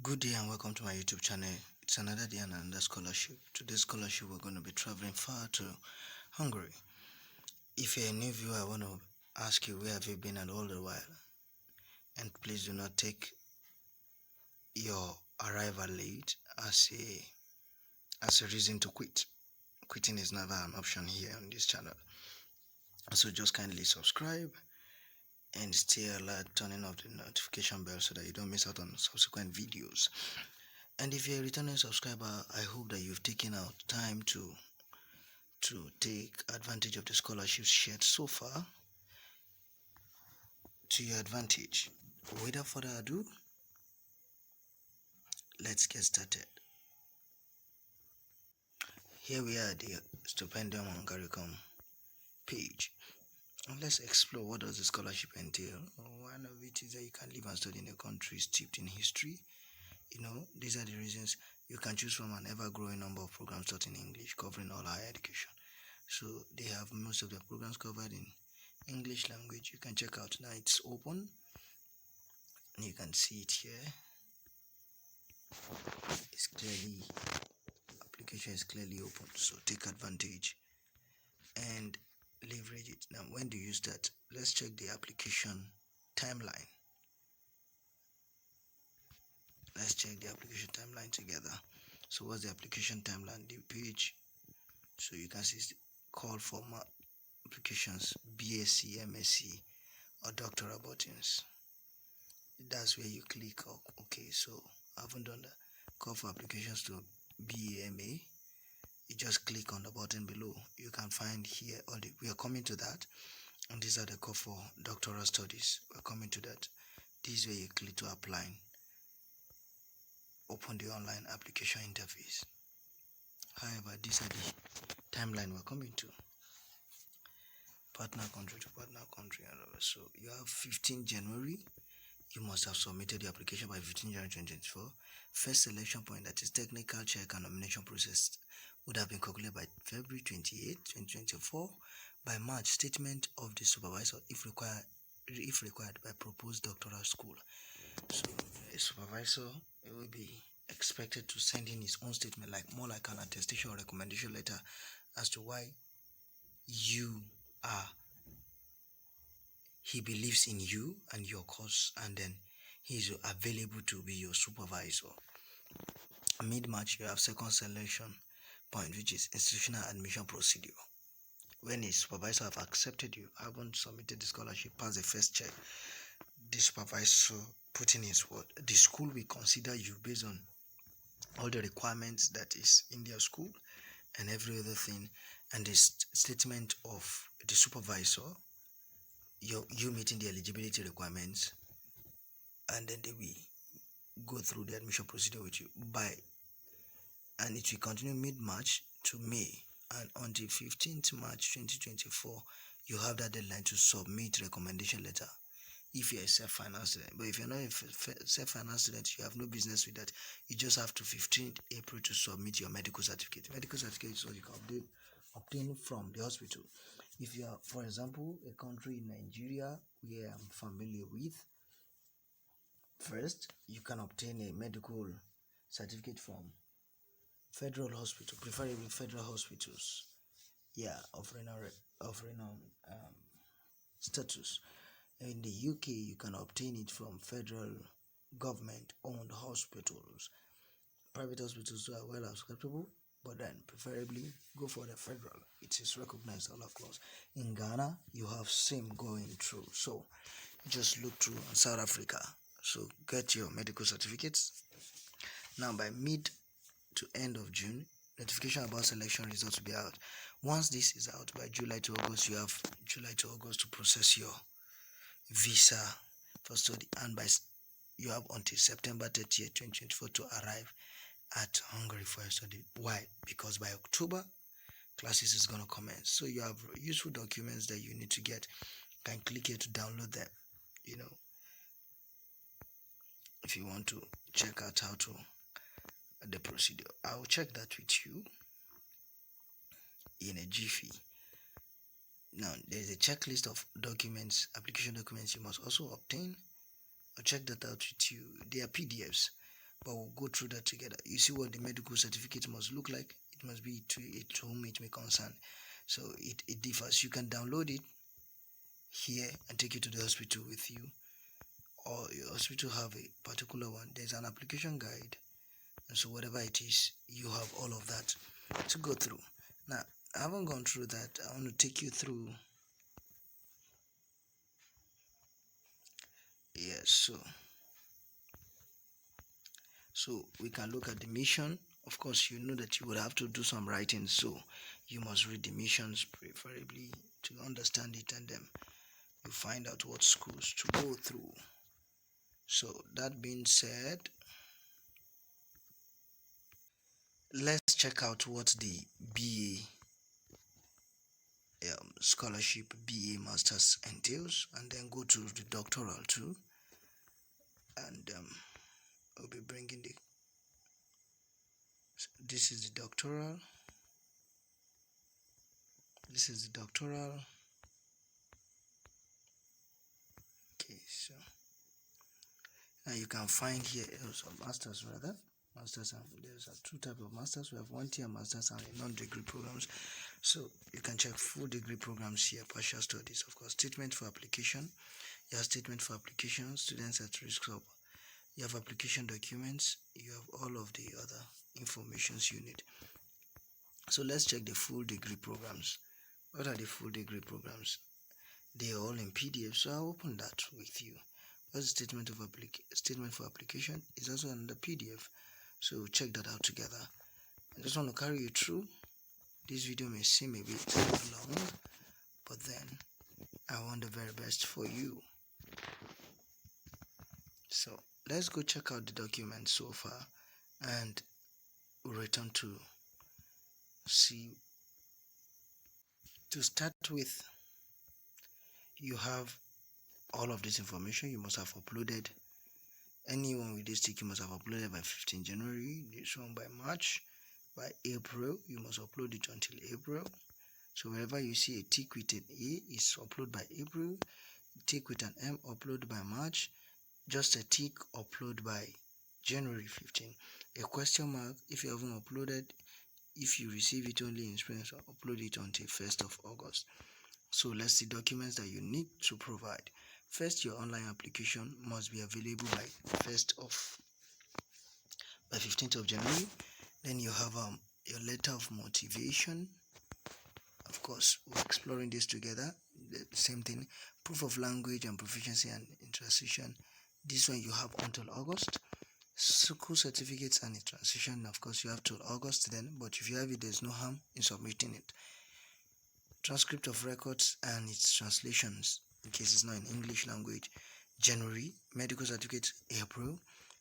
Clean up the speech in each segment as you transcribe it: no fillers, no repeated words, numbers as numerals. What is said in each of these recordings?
Good day and welcome to my YouTube channel. It's another day and another scholarship. Today's scholarship we're going to be traveling far to Hungary. If you're a new viewer, I want to ask you, where have you been and all the while? And please do not take your arrival late as a reason to quit. Quitting is never an option here on this channel. So just kindly subscribe and stay alert, turning off the notification bell so that you don't miss out on subsequent videos. And if you're a returning subscriber, I hope that you've taken out time to take advantage of the scholarships shared so far to your advantage. Without further ado, let's get started. Here we are at the Stipendium Hungaricum page. And let's explore what does the scholarship entail. One of it is that you can live and study in a country steeped in history. These are the reasons. You can choose from an ever-growing number of programs taught in English, covering all higher education. So they have most of the programs covered in English language. You can check out now. It's open. You can see it here. Application is clearly open, so take advantage and leverage it. Now, when do you start? Let's check the application timeline. Let's check the application timeline together. So what's the application timeline? The page, so you can see call for applications, BSc, MSc, or doctoral buttons. That's where you click. Okay, so I haven't done the call for applications to BAMA. You just click on the button below. You can find here we are coming to that, and these are the call for doctoral studies. We're coming to that. This is where you click to apply. Open the online application interface. However, these are the timeline we're coming to. Partner country to partner country, and all. So you have 15 January. You must have submitted the application by 15 January 2024. First selection point, that is technical check and nomination process, would have been concluded by February 28, 2024. By March, statement of the supervisor, if required by proposed doctoral school. So a supervisor will be expected to send in his own statement, more like an attestation or recommendation letter as to why he believes in you and your course, and then he is available to be your supervisor. Mid-March, you have second selection point, which is institutional admission procedure. When a supervisor have accepted you, haven't submitted the scholarship, pass the first check, the supervisor put in his word. The school will consider you based on all the requirements that is in their school and every other thing, and the statement of the supervisor, you meeting the eligibility requirements, and then they will go through the admission procedure with you and it will continue mid-March to May, and until 15th March 2024 you have that deadline to submit recommendation letter if you're a self-finance student. But if you're not a self-finance student, you have no business with that. You just have to 15th April to submit your medical certificate. Medical certificate is what you can obtain from the hospital. If you are, for example, a country in Nigeria where I'm familiar with, first you can obtain a medical certificate from federal hospital, preferably federal hospitals, of renowned status. In the UK, you can obtain it from federal government-owned hospitals. Private hospitals are well acceptable, but then preferably go for the federal. It is recognized all across. In Ghana, you have same going through. So just look through South Africa. So get your medical certificates. Now by mid to end of June, notification about selection results will be out. Once this is out, by July to August, you have July to August to process your visa for study, and you have until September 30th, 2024 to arrive at Hungary for your study. Why? Because by October, classes is going to commence. So you have useful documents that you need to get. You can click here to download them. If you want to check out how to the procedure, I'll check that with you in a jiffy. Now there's a checklist of documents, application documents you must also obtain. I'll check that out with you. They are PDFs, but we'll go through that together. You see what the medical certificate must look like. It must be to whom it may concern. So it differs. You can download it here and take it to the hospital with you, or your hospital have a particular one. There's an application guide, and so whatever it is, you have all of that to go through. Now, I haven't gone through that. I want to take you through. Yes, so we can look at the mission. Of course, you know that you would have to do some writing, so you must read the missions preferably to understand it, and then you find out what schools to go through. So that being said, let's check out what the BA scholarship, BA masters entails, and then go to the doctoral too. And we'll be bringing this is the doctoral. This is the doctoral. Okay, so now you can find here also masters rather. Masters, and there's two types of masters. We have 1-year masters and non-degree programs. So you can check full degree programs here, partial studies, of course. Statement for application. You have statement for application, students at risk of. You have application documents. You have all of the other informations you need. So let's check the full degree programs. What are the full degree programs? They are all in PDF, so I'll open that with you. What's the statement for application is also another PDF, so we'll check that out together. I just want to carry you through. This video may seem a bit long, but then I want the very best for you. So let's go check out the document so far, and we'll return to see. To start with, you have all of this information. You must have uploaded. Anyone with this tick, you must have uploaded by 15 January. This one by March. By April, you must upload it until April. So wherever you see a tick with an A, is upload by April. Tick with an M, upload by March. Just a tick, upload by January 15. A question mark, if you haven't uploaded, if you receive it only in spring, so upload it until 1st of August. So let's see documents that you need to provide. First, your online application must be available by 15th of January. Then you have your letter of motivation. Of course, we're exploring this together. The same thing, proof of language and proficiency and transition. This one you have until August. School certificates and transition, of course, you have till August then, but if you have it, there's no harm in submitting it. Transcript of records and its translations, in case it's not in English language, January. Medical certificate, April.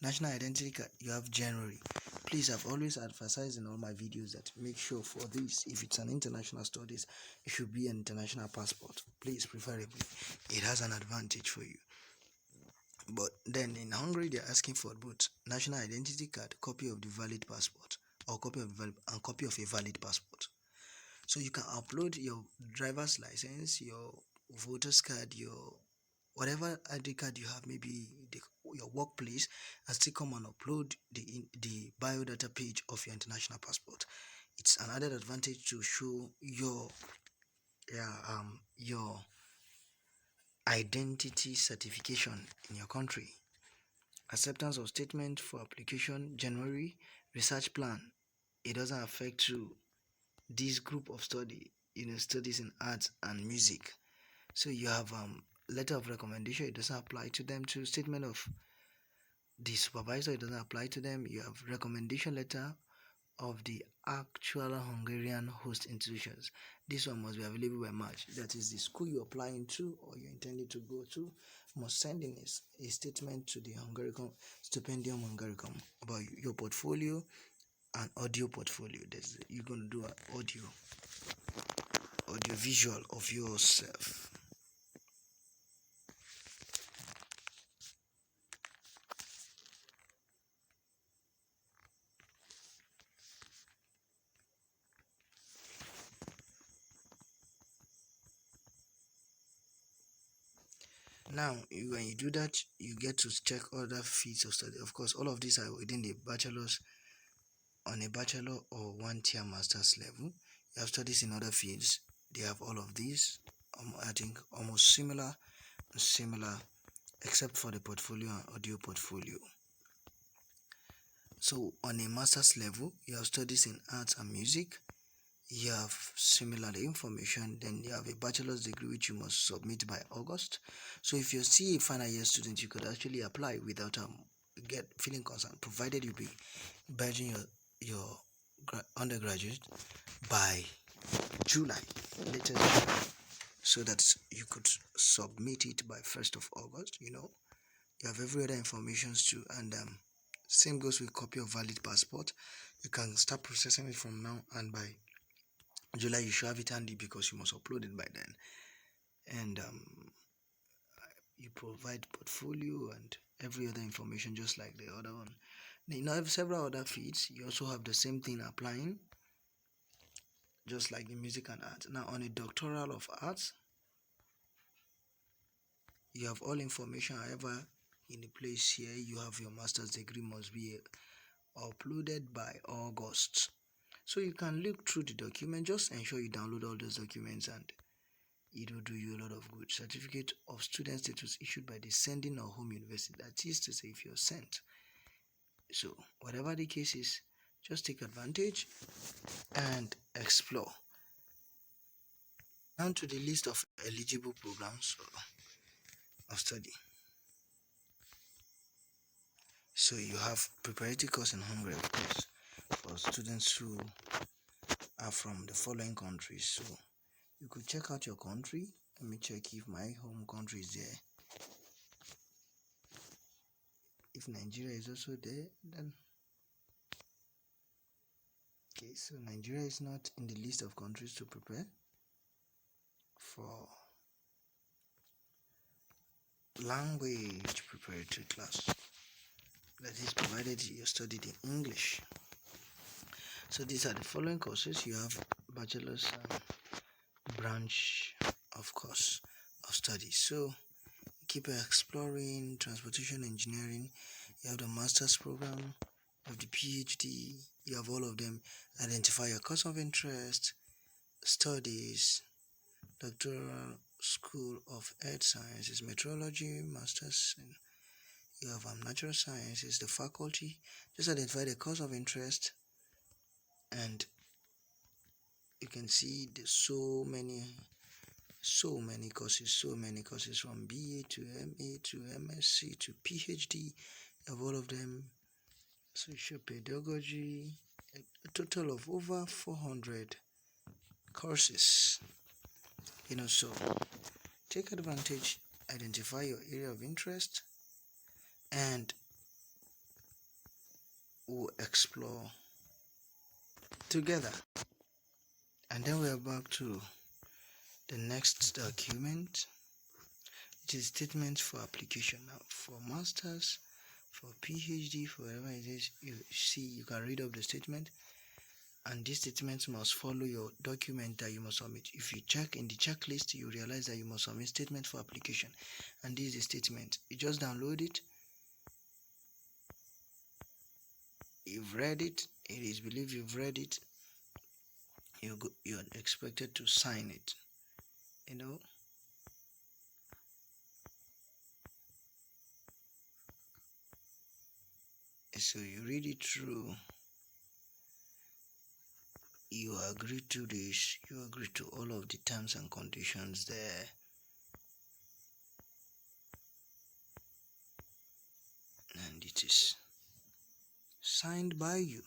National identity card, you have January. Please, I've always emphasized in all my videos that make sure for this, if it's an international studies, it should be an international passport. Please, preferably, it has an advantage for you. But then in Hungary, they're asking for both national identity card, copy of the valid passport, or copy of a valid passport. So you can upload your driver's license, your voter's card, your whatever ID card you have, maybe your workplace, and still come and upload the biodata page of your international passport. It's an added advantage to show your identity certification in your country. Acceptance of statement for application, January. Research plan, it doesn't affect you. This group of study, studies in arts and music. So you have letter of recommendation, it doesn't apply to them. To statement of the supervisor, it doesn't apply to them. You have recommendation letter of the actual Hungarian host institutions. This one must be available by March. That is, the school you're applying to or you're intending to go to must send in a statement to the Stipendium Hungaricum about your portfolio and audio portfolio. You're going to do an audio visual of yourself. Now, when you do that, you get to check other fields of study. Of course, all of these are within the bachelor's, on a bachelor or one-tier master's level. You have studies in other fields. They have all of these. I think almost similar, except for the portfolio and audio portfolio. So, on a master's level, you have studies in arts and music. You have similar information. Then you have a bachelor's degree which you must submit by August. So if you're still a final year student, you could actually apply without get feeling concerned, provided you be badging your undergraduate by July, latest July, so that you could submit it by 1st of August. You have every other information too, and same goes with copy of valid passport. You can start processing it from now, and by July you should have it handy because you must upload it by then. And you provide portfolio and every other information just like the other one. You have several other fields. You also have the same thing applying, just like the music and art. Now, on a doctoral of arts, you have all information. However, in the place here, you have your master's degree must be uploaded by August. So you can look through the document. Just ensure you download all those documents, and it will do you a lot of good. Certificate of student status issued by the sending or home university. That is to say, if you're sent. So whatever the case is, just take advantage and explore. Down to the list of eligible programs of study. So you have preparatory course in Hungary, of course, for students who are from the following countries. So you could check out your country. Let me check if my home country is there. If Nigeria is also there, then okay, so Nigeria is not in the list of countries to prepare for language preparatory class. That is provided you studied in English. So these are the following courses. You have bachelor's branch, of course, of study. So keep exploring transportation engineering. You have the master's program, you have the PhD, you have all of them. Identify your course of interest, studies, doctoral school of earth sciences, meteorology, masters, and you have natural sciences, the faculty. Just identify the course of interest, and you can see there's so many courses from BA to MA to MSc to PhD. You have all of them. Social pedagogy, a total of over 400 courses. So take advantage, identify your area of interest, and we'll explore together. And then we are back to the next document, which is statements for application. Now, for masters, for PhD, for whatever it is, you can read up the statement, and these statements must follow your document that you must submit. If you check in the checklist, you realize that you must submit statement for application, and this is a statement. You just download it. You've read it. It is believed you've read it. You're expected to sign it. So you read it through. You agree to this. You agree to all of the terms and conditions there. And it is signed by you.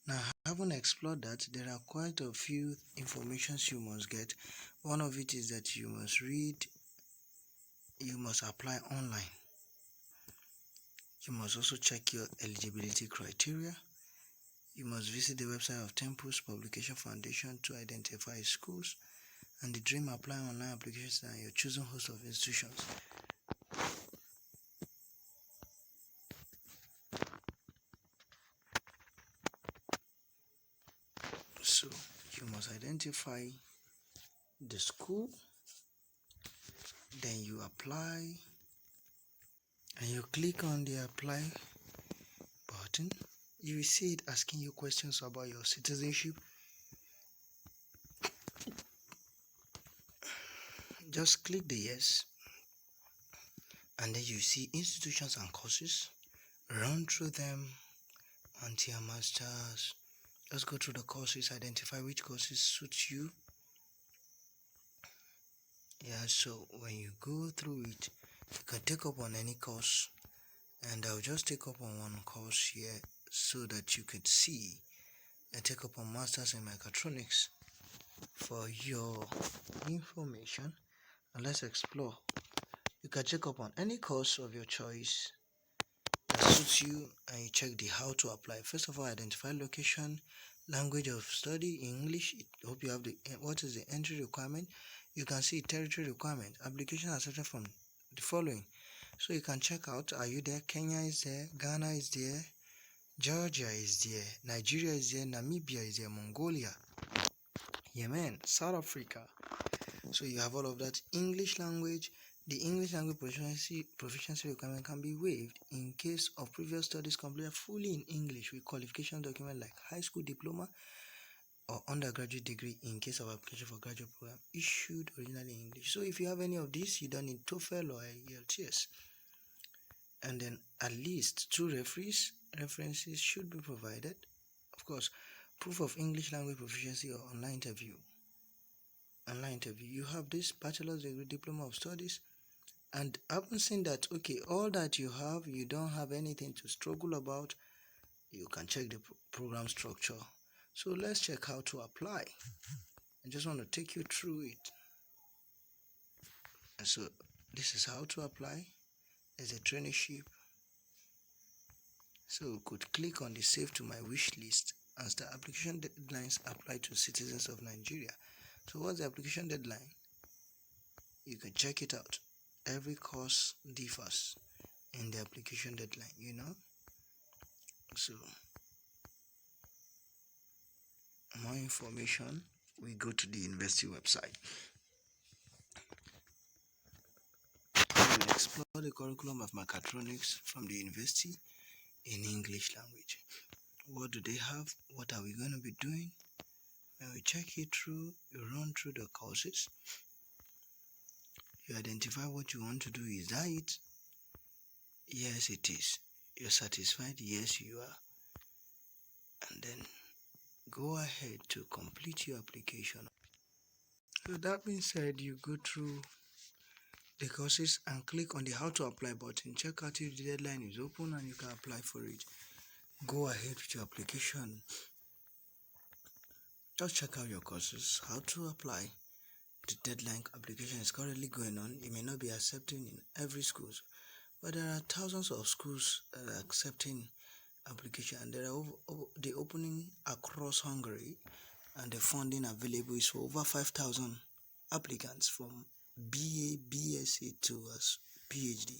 Now, having explored that, there are quite a few informations you must get. One of it is that you must read, you must apply online. You must also check your eligibility criteria. You must visit the website of Temple's Publication Foundation to identify schools and the Dream Apply online applications and your chosen host of institutions. So you must identify the school Then you apply and you click on the apply button. You will see it asking you questions about your citizenship. Just click the yes, and then you see institutions and courses. Run through them until your master's. Just go through the courses, identify which courses suit you. Yeah, so when you go through it, you can take up on any course, and I'll just take up on one course here so that you could see. I take up on masters in mechatronics. For your information, and let's explore. You can check up on any course of your choice that suits you, and you check the how to apply. First of all, identify location, language of study, English. Hope you have the what is the entry requirement. You can see territory requirement. Application accepted from the following. So you can check out, are you there? Kenya is there, Ghana is there, Georgia is there, Nigeria is there, Namibia is there, Mongolia, Yemen, South Africa. So you have all of that. English language. The English language proficiency requirement can be waived in case of previous studies completed fully in English with qualification document like high school diploma or undergraduate degree in case of application for graduate program issued originally in English. So if you have any of these, you don't need TOEFL or IELTS. And then at least 2 references should be provided. Of course, proof of English language proficiency or online interview. You have this bachelor's degree, diploma of studies, and having seen that, okay, all that you have, you don't have anything to struggle about, you can check the program structure. So let's check how to apply. I just want to take you through it. And so this is how to apply. There's a traineeship. So we could click on the save to my wish list, as the application deadlines apply to citizens of Nigeria. So what's the application deadline? You can check it out. Every course differs in the application deadline. So more information, we go to the university website. We will explore the curriculum of mechatronics from the university in English language. What do they have? What are we going to be doing? When we check it through, you run through the courses. You identify what you want to do. Is that it? Yes, it is. You're satisfied? Yes, you are. And then go ahead to complete your application. So that being said, you go through the courses and click on the how to apply button. Check out if the deadline is open and you can apply for it. Go ahead with your application. Just check out your courses, how to apply. The deadline application is currently going on. It may not be accepting in every school, but there are thousands of schools that are accepting application, and there are the opening across Hungary, and the funding available is for over 5,000 applicants from BA, BSc to PhD.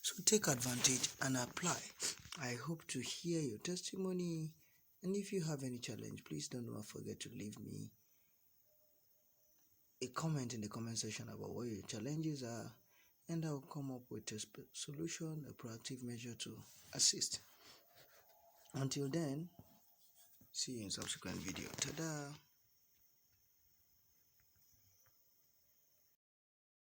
So take advantage and apply. I hope to hear your testimony, and if you have any challenge, please don't forget to leave me a comment in the comment section about what your challenges are, and I'll come up with a solution, a proactive measure to assist. Until then, see you in subsequent video. Ta-da!